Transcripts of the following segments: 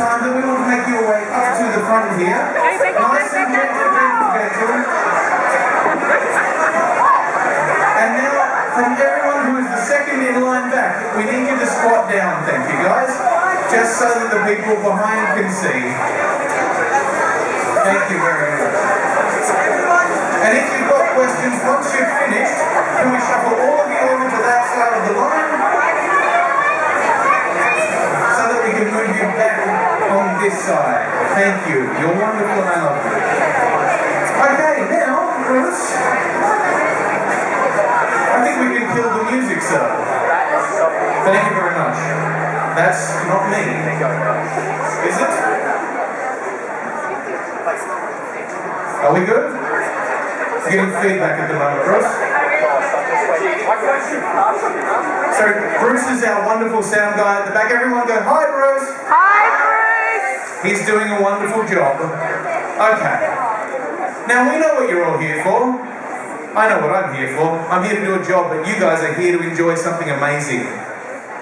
time that we want to make your way up to the front here. Nice and gentle. And now, from everyone who is the second in line back, we need you to squat down, thank you guys. Just so that the people behind can see. Thank you very much. And if you've got questions, once you've finished, can we shuffle all of you over to that side of the line? So that we can move you back on this side. Thank you. You're wonderful and I love you. Okay, now, Bruce. I think we can kill the music, sir. Thank you very much. That's not me. Is it? Are we good? Getting feedback at the moment, Bruce. So Bruce is our wonderful sound guy at the back. Everyone go, hi Bruce. Hi Bruce. He's doing a wonderful job. Okay. Now we know what you're all here for. I know what I'm here for. I'm here to do a job, but you guys are here to enjoy something amazing.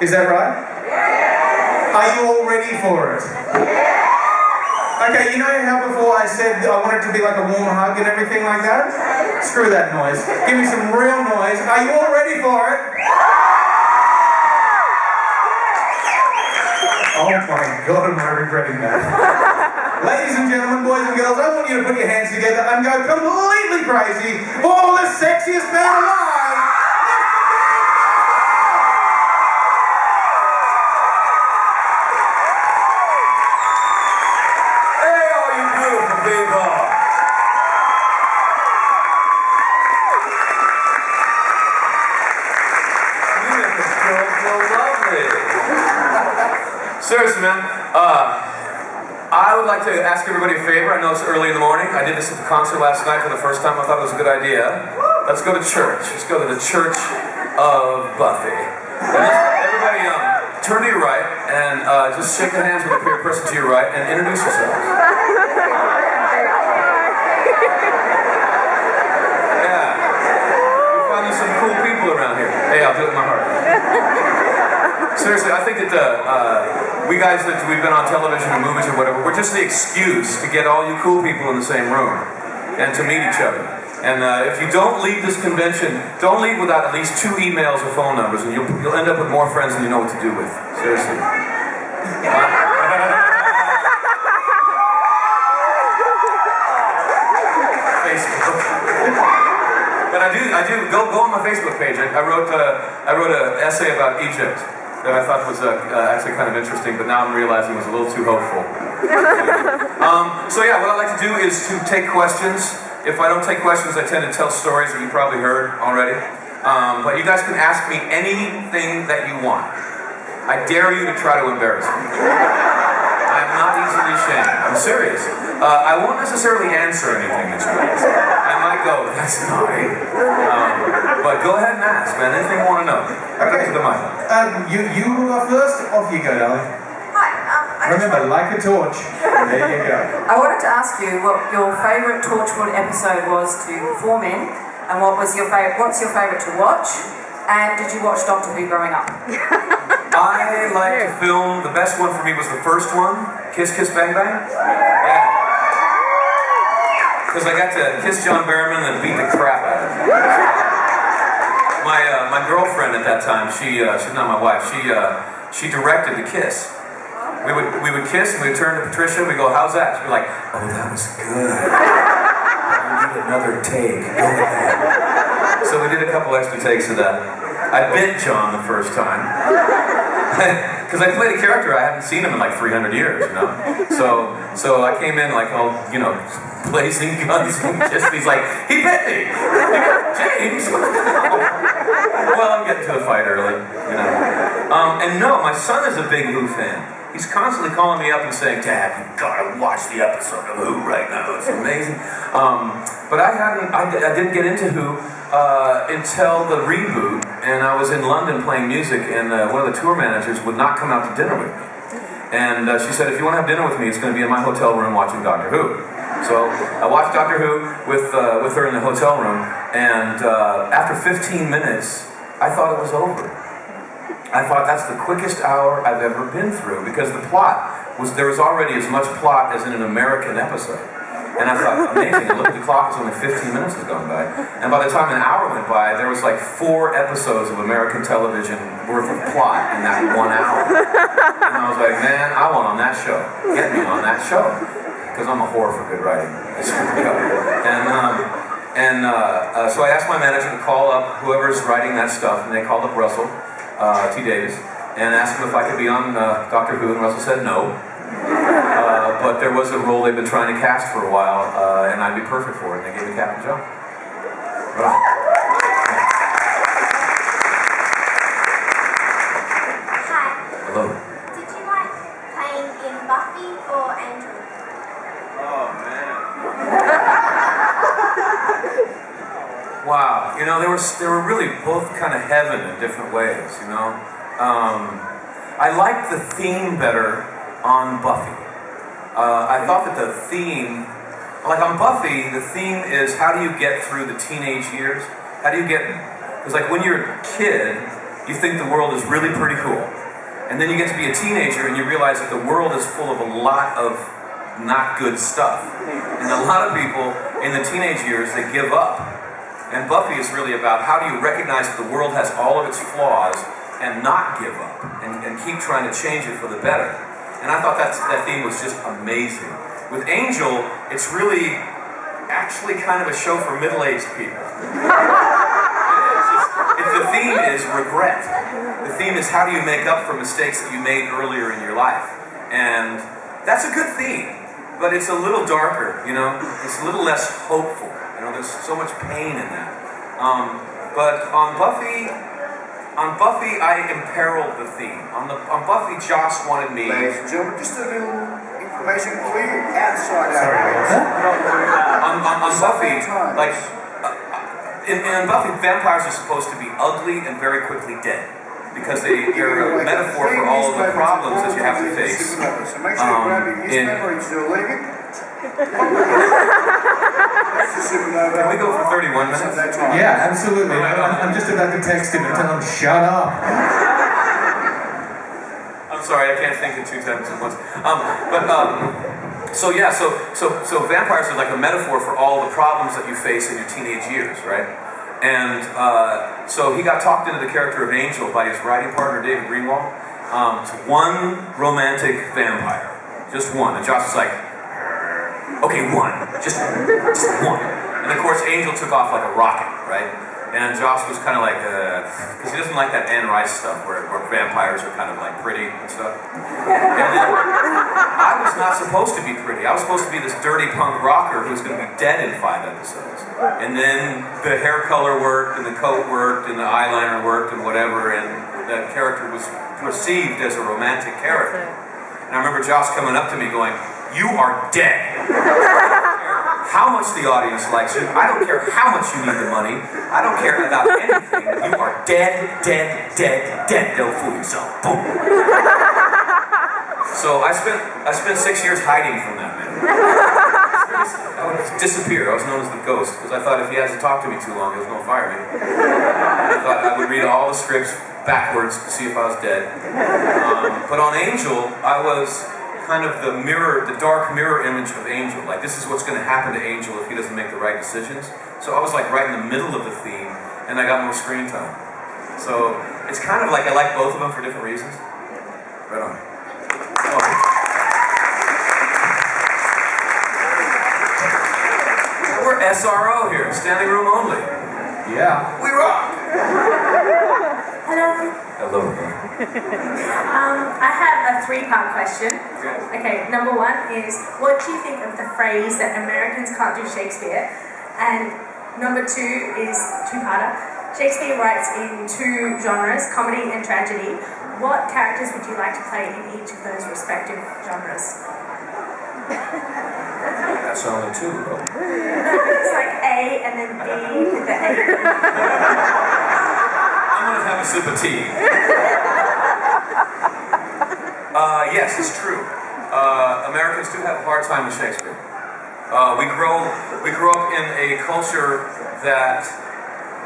Is that right? Yeah. Are you all ready for it? Yeah. Okay, you know how before I said I want it to be like a warm hug and everything like that? Screw that noise. Give me some real noise. Are you all ready for it? Oh my God, am I regretting that. Ladies and gentlemen, boys and girls, I want you to put your hands together and go completely crazy for the sexiest man alive! Hey, all you beautiful people! You make this girl feel lovely. Seriously, man, I would like to ask everybody a favor. I know it's early in the morning. I did this at the concert last night for the first time. I thought it was a good idea. Let's go to church. Let's go to the Church of Buffy. Everybody, turn to your right and just shake the hands with the person to your right and introduce yourselves. Yeah. You're finding some cool people around here. Hey, I'll do it in my heart. Seriously, I think that we guys that we've been on television or movies or whatever, we're just the excuse to get all you cool people in the same room and to meet each other. And if you don't leave this convention, don't leave without at least 2 emails or phone numbers, and you'll end up with more friends than you know what to do with. Seriously. Facebook. But I do go on my Facebook page. I wrote an essay about Egypt that I thought was actually kind of interesting, but now I'm realizing it was a little too hopeful. So yeah, what I like to do is to take questions. If I don't take questions, I tend to tell stories that you probably heard already. But you guys can ask me anything that you want. I dare you to try to embarrass me. I'm not easily shamed. I'm serious. I won't necessarily answer anything that you ask. I might go, that's naughty. But go ahead and ask, man. Anything you want to know. Okay. To the mic. You are first. Off you go, darling. Hi. Remember, like a torch. There you go. I wanted to ask you what your favourite Torchwood episode was to perform in, and what's your favourite to watch, and did you watch Doctor Who growing up? I like to film. The best one for me was the first one, Kiss Kiss Bang Bang. Yeah. Because I got to kiss John Barrowman and beat the crap out of him. My girlfriend at that time, she's not my wife. She directed the kiss. We would kiss and we'd turn to Patricia and we'd go, how's that? She'd be like, oh, that was good. We need another take. Go ahead. So we did a couple extra takes of that. I bit John the first time. Because I played a character, I hadn't seen him in like 300 years, you know? So I came in like all, you know, blazing guns and just, he's like, he bit me! James! Well, I'm getting to the fight early, you know. And no, my son is a big Who fan. He's constantly calling me up and saying, Dad, you gotta watch the episode of Who right now, it's amazing. But I didn't get into Who until the reboot, and I was in London playing music, and one of the tour managers would not come out to dinner with me. And she said, if you want to have dinner with me, it's going to be in my hotel room watching Doctor Who. So I watched Doctor Who with her in the hotel room, and after 15 minutes, I thought it was over. I thought that's the quickest hour I've ever been through, because the plot there was already as much plot as in an American episode. And I thought, amazing. I looked at the clock, it's only 15 minutes has gone by. And by the time an hour went by, there was like 4 episodes of American television worth of plot in that 1 hour. And I was like, man, I want on that show. Get me on that show. Because I'm a whore for good writing. So I asked my manager to call up whoever's writing that stuff, and they called up Russell T. Davis, and asked him if I could be on Doctor Who, and Russell said no. But there was a role they've been trying to cast for a while, and I'd be perfect for it, and they gave me Captain Joe. Right. Hi. Hello. Did you like playing in Buffy or Angel? Oh, man. Wow, you know, they were really both kind of heaven in different ways, you know. I liked the theme better on Buffy. I thought that the theme, like on Buffy, the theme is how do you get through the teenage years? How do you get, because like when you're a kid, you think the world is really pretty cool. And then you get to be a teenager and you realize that the world is full of a lot of not good stuff. And a lot of people in the teenage years, they give up. And Buffy is really about how do you recognize that the world has all of its flaws and not give up and keep trying to change it for the better. And I thought that theme was just amazing. With Angel, it's really actually kind of a show for middle-aged people. The theme is regret. The theme is how do you make up for mistakes that you made earlier in your life. And that's a good theme, but it's a little darker, you know? It's a little less hopeful. You know, there's so much pain in that. But on Buffy, I imperiled the theme. On Buffy, Joss wanted me. Ladies and gentlemen, just a little information for you outside Sorry, on Buffy, like in Buffy, vampires are supposed to be ugly and very quickly dead because they're a metaphor for all of the problems that you have to face. So make sure you grab your newspaper and still leaving. Can we go for 31 minutes? Yeah, absolutely. I'm just about to text him and tell him, shut up. I'm sorry, I can't think in 2 times at once. So vampires are like a metaphor for all the problems that you face in your teenage years, right? And so he got talked into the character of Angel by his writing partner, David Greenwald, to one romantic vampire. Just one. And Josh was like, okay, one. Just one. And of course, Angel took off like a rocket, right? And Joss was kind of like, because he doesn't like that Anne Rice stuff where vampires are kind of like pretty and stuff. And then I was not supposed to be pretty. I was supposed to be this dirty punk rocker who was going to be dead in 5 episodes. And then the hair color worked, and the coat worked, and the eyeliner worked, and whatever, and that character was perceived as a romantic character. And I remember Joss coming up to me going, "You are dead. How much the audience likes you. I don't care how much you need the money. I don't care about anything. You are dead, dead, dead, dead. Don't fool yourself." Boom. So I spent 6 years hiding from that man. I would disappear. I was known as the ghost because I thought if he has to talk to me too long, he was going to fire me. I thought I would read all the scripts backwards to see if I was dead. But on Angel, I was kind of the dark mirror image of Angel. Like, this is what's going to happen to Angel if he doesn't make the right decisions. So I was like right in the middle of the theme, and I got more screen time. So it's kind of like I like both of them for different reasons. Right on. Oh. We're SRO here, standing room only. Yeah. We rock. Hello. Hello. I have a 3-part question. Okay, number 1 is, what do you think of the phrase that Americans can't do Shakespeare? And number 2 is 2-parter. Shakespeare writes in 2 genres, comedy and tragedy. What characters would you like to play in each of those respective genres? That's only 2, though. It's like A and then B with the A. I'm going to have a sip of tea. Yes, it's true. Americans do have a hard time with Shakespeare. We grow up in a culture that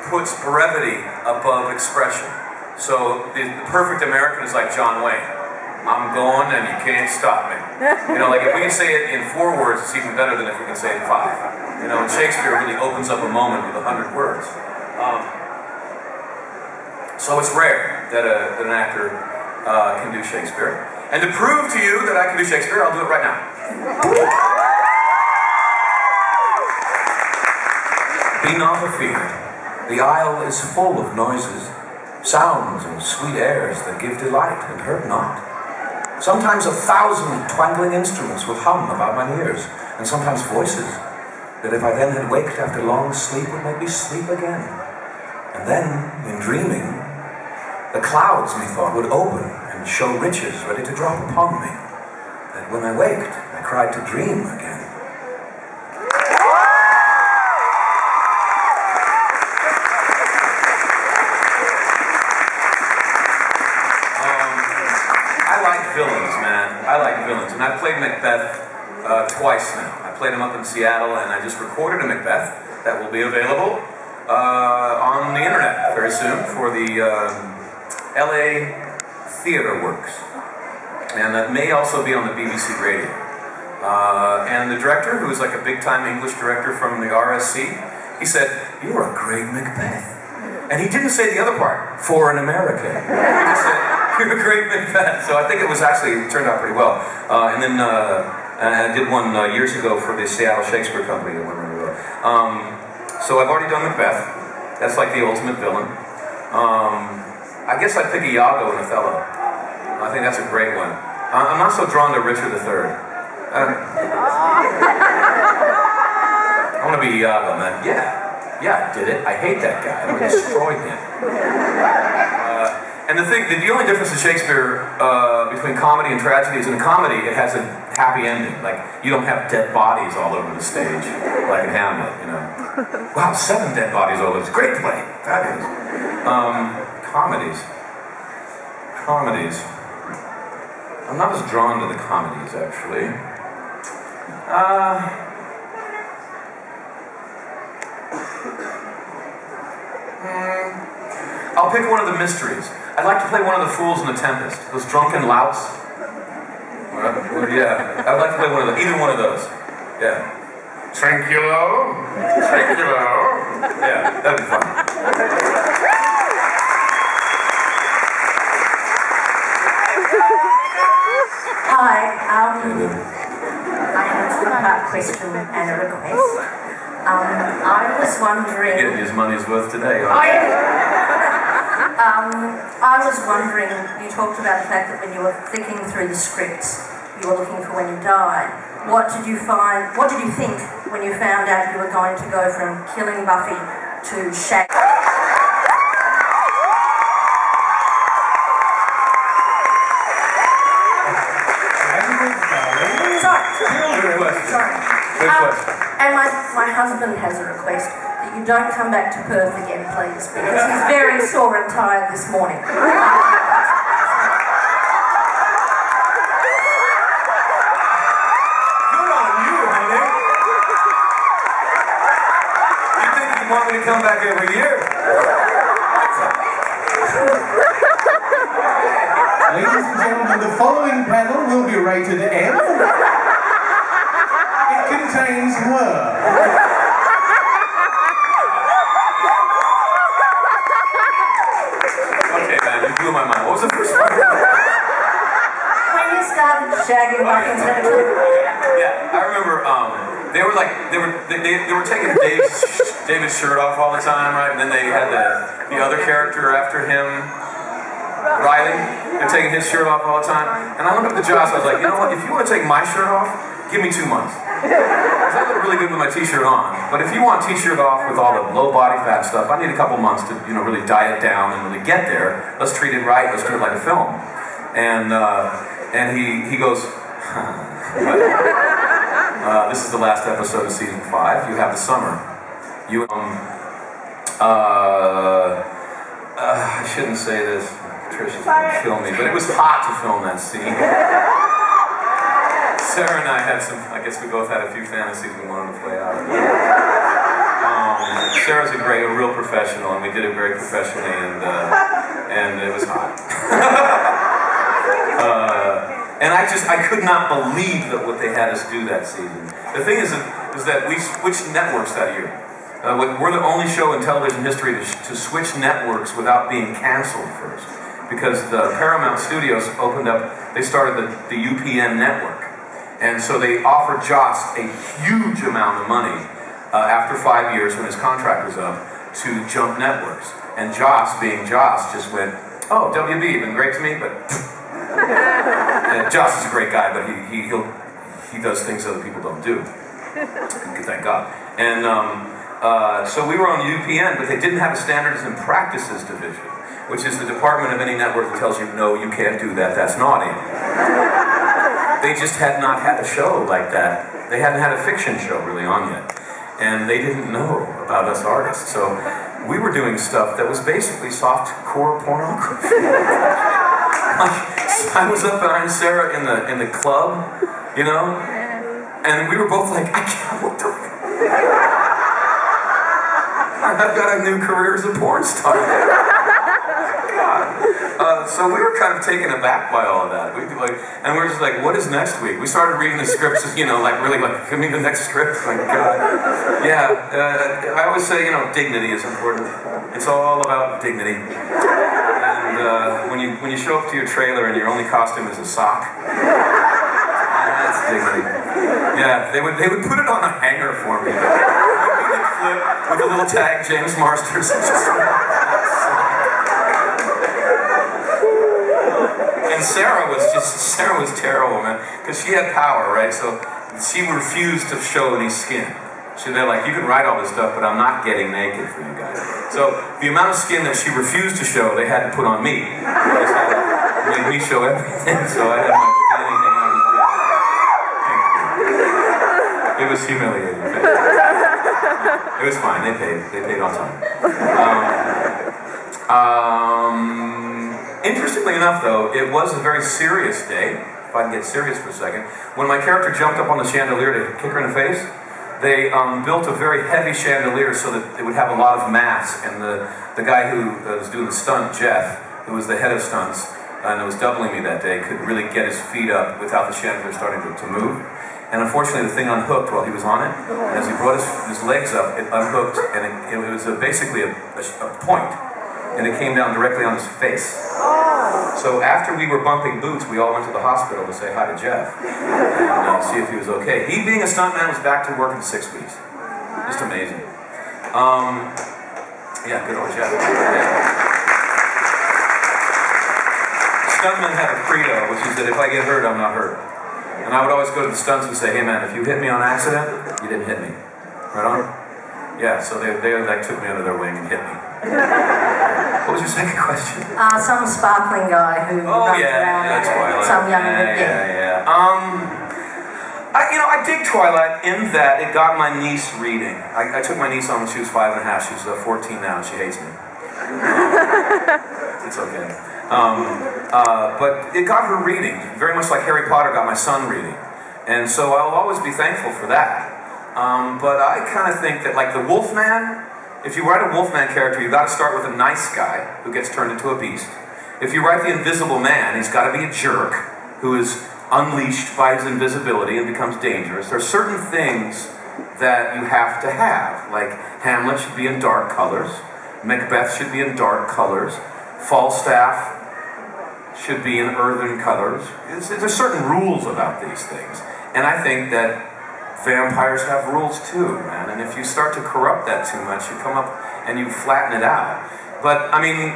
puts brevity above expression. So the perfect American is like John Wayne. I'm going and you can't stop me. You know, like if we can say it in 4 words, it's even better than if we can say it in 5. You know, and Shakespeare really opens up a moment with 100 words. So it's rare that an actor can do Shakespeare. And to prove to you that I can do Shakespeare, I'll do it right now. Be not afeard. The isle is full of noises, sounds and sweet airs that give delight and hurt not. Sometimes 1,000 twangling instruments would hum about mine ears, and sometimes voices that if I then had waked after long sleep would make me sleep again. And then, in dreaming, the clouds, methought, would open and show riches ready to drop upon me, that when I waked, I cried to dream again. Villains, man. I like villains. And I played Macbeth twice now. I played him up in Seattle, and I just recorded a Macbeth that will be available on the internet very soon for the LA Theatre Works. And that may also be on the BBC radio. And the director, who is like a big-time English director from the RSC, he said, "You're a great Macbeth." And he didn't say the other part, "for an American." He said, "You're a great Macbeth." So I think it turned out pretty well. And then I did one years ago for the Seattle Shakespeare Company that went really well. So I've already done Macbeth. That's like the ultimate villain. I guess I'd pick Iago in Othello. I think that's a great one. I'm not so drawn to Richard III. I want to be Iago, man. Yeah, I did it. I hate that guy. I destroyed him. And the only difference in Shakespeare between comedy and tragedy is in comedy it has a happy ending. Like, you don't have dead bodies all over the stage, like in Hamlet, you know. Wow, 7 dead bodies all over. It's great play. Fabulous. Comedies. I'm not as drawn to the comedies, actually. I'll pick one of the mysteries. I'd like to play one of the fools in The Tempest. Those drunken louts. Yeah, I'd like to play either one of those. Yeah. Tranquilo. Yeah, that'd be fun. Hi, I have a question and a request. I was wondering... Getting his money's worth today, aren't you? I was wondering, you talked about the fact that when you were flicking through the scripts, you were looking for when you died. What did you think when you found out you were going to go from killing Buffy to Shaq? Sorry. Good question. And my husband has a request that you don't come back to Perth again, please, because he's very sore and tired this morning. Good on you, honey. You think you want me to come back every year? Ladies and gentlemen, the following panel will be rated M. It contains her. Okay, man, you blew my mind. What was the first one? When you started shagging Buffy, Yeah, I remember. They were taking David's shirt off all the time, right? And then they had the other character after him, Riley. They're taking his shirt off all the time. And I went up to Josh. I was like, you know what? If you want to take my shirt off, give me 2 months. Because I look really good with my t-shirt on. But if you want t-shirt off with all the low body fat stuff, I need a couple months to really diet down and really get there. Let's treat it right. Let's treat it like a film. And he goes, this is the last episode of season 5. You have the summer. I shouldn't say this. Trisha's gonna kill me, but it was hot to film that scene. Sarah and I had I guess we both had a few fantasies we wanted to play out. Sarah's a real professional, and we did it very professionally, and it was hot. And I could not believe that what they had us do that season. The thing is that we switched networks that year. We're the only show in television history to switch networks without being canceled first. Because the Paramount Studios opened up, they started the UPN network. And so they offered Joss a huge amount of money after 5 years when his contract was up to jump networks. And Joss, being Joss, just went, oh, WB, been great to me, but... Joss is a great guy, but he does things other people don't do. Thank God. And so we were on UPN, but they didn't have a standards and practices division, which is the department of any network that tells you, no, you can't do that, that's naughty. They just had not had a show like that. They hadn't had a fiction show really on yet. And they didn't know about us artists. So we were doing stuff that was basically soft-core pornography. I was up behind Sarah in the club, you know, and we were both like, I can't, what the f***? I've got a new career as a porn star. So we were kind of taken aback by all of that. And we're just like, what is next week? We started reading the scripts, you know, like really like, give me the next script. Like, God. Yeah, I always say, you know, dignity is important. It's all about dignity. And when you show up to your trailer and your only costume is a sock, that's dignity. Yeah, they would put it on a hanger for me. With a little tag, James Marsters. And Sarah was terrible, man, because she had power, right? So she refused to show any skin. They're like, you can write all this stuff, but I'm not getting naked for you guys. So the amount of skin that she refused to show, they had to put on me. They made me show everything, so I had my anything on. It was humiliating. It was fine. They paid on time. Interestingly enough, though, it was a very serious day, if I can get serious for a second. When my character jumped up on the chandelier to kick her in the face, they built a very heavy chandelier so that it would have a lot of mass, and the guy who was doing the stunt, Jeff, who was the head of stunts, and was doubling me that day, could really get his feet up without the chandelier starting to move. And unfortunately, the thing unhooked while he was on it. And as he brought his legs up, it unhooked, and it was basically a point, and it came down directly on his face. So after we were bumping boots, we all went to the hospital to say hi to Jeff and see if he was okay. He, being a stuntman, was back to work in 6 weeks. Just amazing. Yeah, good old Jeff. Yeah. Stuntmen have a credo, which is that if I get hurt, I'm not hurt. And I would always go to the stunts and say, hey man, if you hit me on accident, you didn't hit me. Right on? Yeah, so they like took me under their wing and hit me. What was your second question? Some sparkling guy who runs around. Twilight. Some young Yeah. I dig Twilight in that it got my niece reading. I took my niece on when she was 5 and a half. She's 14 now and she hates me. It's okay. But it got her reading, very much like Harry Potter got my son reading. And so I'll always be thankful for that. But I kind of think that, like the Wolfman, if you write a Wolfman character, you've got to start with a nice guy who gets turned into a beast. If you write the Invisible Man, he's got to be a jerk who is unleashed by his invisibility and becomes dangerous. There are certain things that you have to have, like Hamlet should be in dark colors, Macbeth should be in dark colors, Falstaff should be in earthen colors. There's certain rules about these things. And I think that vampires have rules too, man. And if you start to corrupt that too much, you come up and you flatten it out. But, I mean,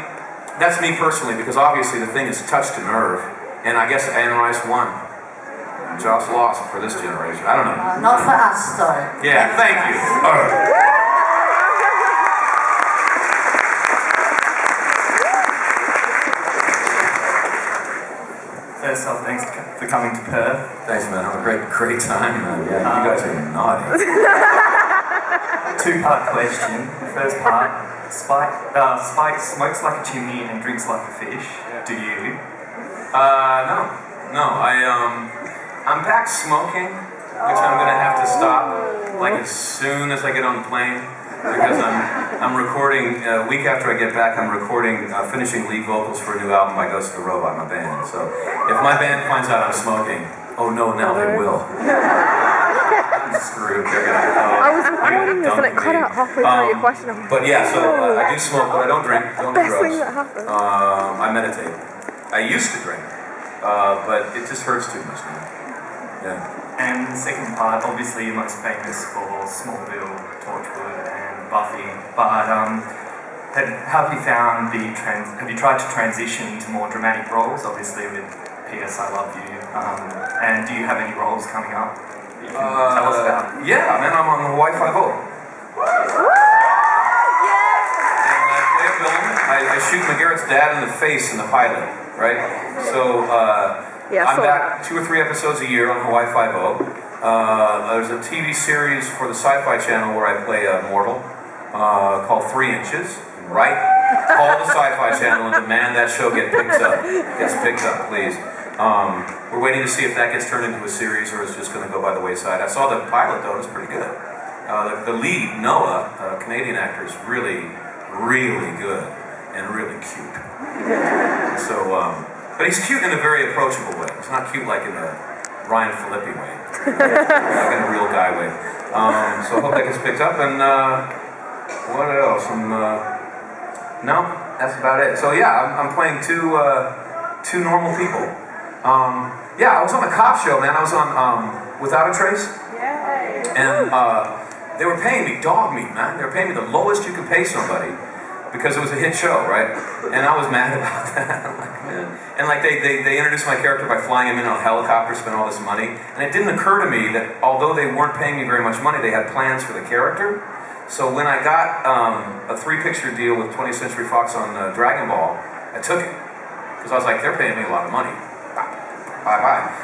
that's me personally, because obviously the thing has touched a nerve. And I guess Anne Rice won. Joss lost for this generation. I don't know. Not for us, though. Yeah, thank you. All right. First off, thanks for coming to Perth. Thanks, man. Have a great time, man. Yeah, you guys are naughty. Two-part question. First part, Spike smokes like a chimney and drinks like a fish. Do you? No. I'm back smoking. which I'm gonna have to stop like as soon as I get on the plane, because I'm recording a week after I get back. I'm recording finishing lead vocals for a new album by Ghost of the Robot, my band. So if my band finds out I'm smoking, oh no, now they will. I'm screwed. They're gonna. I was recording this and it cut out halfway through your question. But yeah, so I do smoke, but I don't drink. Don't do Best drugs. thing that happened. I meditate. I used to drink, but it just hurts too much now. Yeah. And the second part, obviously you're most famous for Smallville, Torchwood, and Buffy. But how have you found have you tried to transition to more dramatic roles? Obviously with P.S. I Love You. And do you have any roles coming up that you can tell us about? Yeah, man, I'm on Hawaii Five-0. And I play a villain. I shoot McGarrett's dad in the face in the pilot, right? So I'm back 2 or 3 episodes a year on Hawaii Five-0. There's a TV series for the Sci-Fi Channel where I play a mortal called 3 Inches. Right? Call the Sci-Fi Channel and demand that show gets picked up, please. We're waiting to see if that gets turned into a series or it's just going to go by the wayside. I saw the pilot though; it was pretty good. The lead, Noah, a Canadian actor, is really, really good and really cute. So, but he's cute in a very approachable way. He's not cute like in a Ryan Phillippe way, like in a real guy way. So I hope that gets picked up. And what else? No, that's about it. So yeah, I'm playing two normal people. Yeah, I was on a cop show, man. I was on Without a Trace. Yay. And they were paying me dog meat, man. They were paying me the lowest you could pay somebody because it was a hit show, right? And I was mad about that. And like they introduced my character by flying him in on a helicopter, spent all this money. And it didn't occur to me that although they weren't paying me very much money, they had plans for the character. So when I got a 3-picture deal with 20th Century Fox on Dragon Ball, I took it. Because I was like, they're paying me a lot of money. Bye.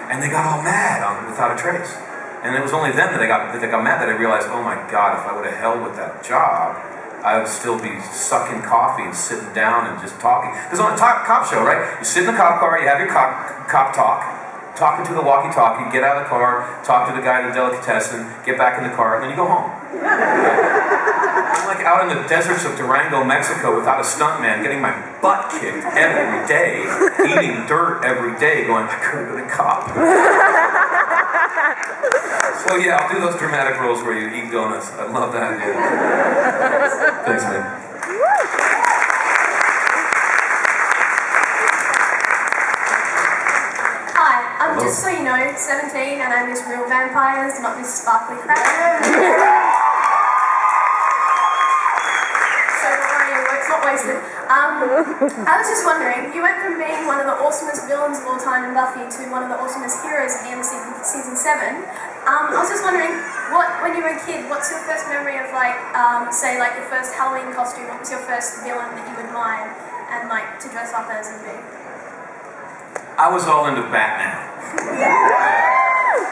And they got all mad on Without a Trace. And it was only then that they got mad that I realized, oh my God, if I would have held with that job, I would still be sucking coffee and sitting down and just talking. Because on a cop show, right, you sit in the cop car, you have your cop talk, talking to the walkie-talkie, get out of the car, talk to the guy at the delicatessen, get back in the car, and then you go home. I'm like out in the deserts of Durango, Mexico without a stuntman, getting my butt kicked every day, eating dirt every day, going, I could have been a cop. So yeah, I'll do those dramatic roles where you eat donuts. I love that, yeah. Thanks, man. Just so you know, 17 and I miss real vampires, not this sparkly crap. So don't worry, your work's not wasted. I was just wondering, you went from being one of the awesomest villains of all time in Buffy to one of the awesomest heroes at the end of season 7. I was just wondering, when you were a kid, what's your first memory of say your first Halloween costume? What was your first villain that you admired and to dress up as and be? I was all into Batman.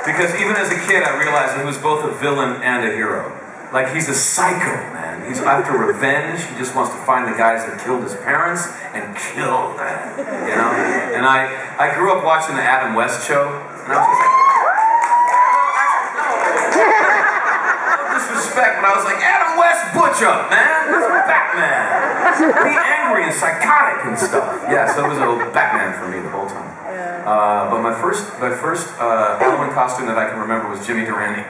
Because even as a kid, I realized he was both a villain and a hero. Like, he's a psycho, man. He's after revenge. He just wants to find the guys that killed his parents and kill them, you know? And I grew up watching the Adam West show, and I was just like, no disrespect, but I was like, Adam West, butch up, man. This is Batman. Be angry and psychotic and stuff. Yeah, so it was a little Batman for me the whole time. But my first Halloween costume that I can remember was Jimmy Durante.